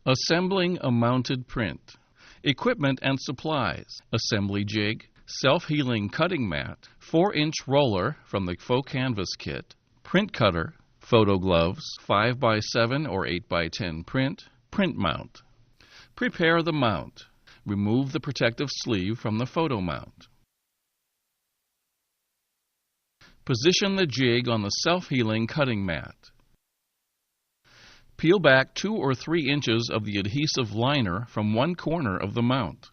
Assembling a mounted print. Equipment and supplies. Assembly jig, self-healing cutting mat, 4-inch roller from the faux canvas kit, print cutter, photo gloves, 5x7 or 8x10 print, print mount. Prepare the mount. Remove the protective sleeve from the photo mount. Position the jig on the self-healing cutting mat. Peel back 2 or 3 inches of the adhesive liner from one corner of the mount.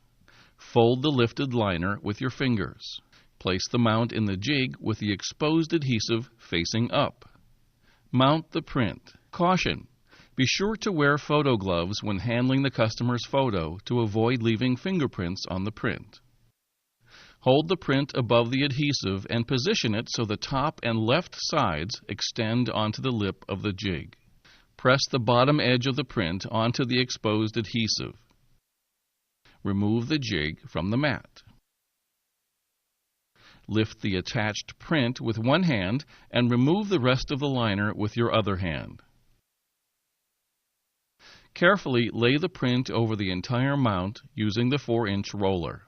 Fold the lifted liner with your fingers. Place the mount in the jig with the exposed adhesive facing up. Mount the print. Caution! Be sure to wear photo gloves when handling the customer's photo to avoid leaving fingerprints on the print. Hold the print above the adhesive and position it so the top and left sides extend onto the lip of the jig. Press the bottom edge of the print onto the exposed adhesive. Remove the jig from the mat. Lift the attached print with one hand and remove the rest of the liner with your other hand. Carefully lay the print over the entire mount using the 4-inch roller.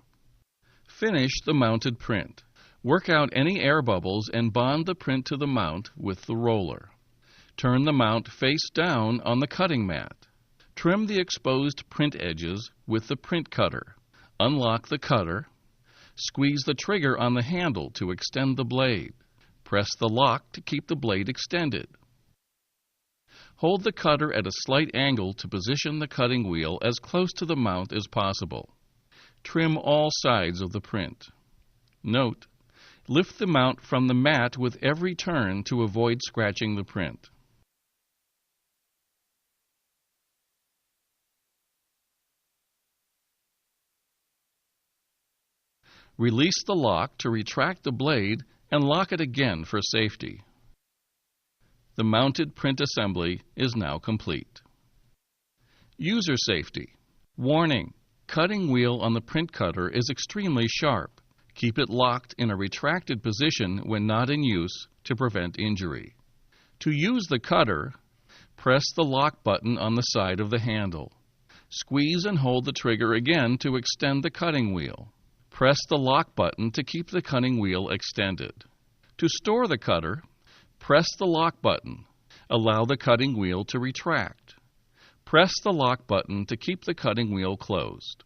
Finish the mounted print. Work out any air bubbles and bond the print to the mount with the roller. Turn the mount face down on the cutting mat. Trim the exposed print edges with the print cutter. Unlock the cutter. Squeeze the trigger on the handle to extend the blade. Press the lock to keep the blade extended. Hold the cutter at a slight angle to position the cutting wheel as close to the mount as possible. Trim all sides of the print. Note: lift the mount from the mat with every turn to avoid scratching the print. Release the lock to retract the blade and lock it again for safety. The mounted print assembly is now complete. User safety. Warning: cutting wheel on the print cutter is extremely sharp. Keep it locked in a retracted position when not in use to prevent injury. To use the cutter, press the lock button on the side of the handle. Squeeze and hold the trigger again to extend the cutting wheel. Press the lock button to keep the cutting wheel extended. To store the cutter, press the lock button. Allow the cutting wheel to retract. Press the lock button to keep the cutting wheel closed.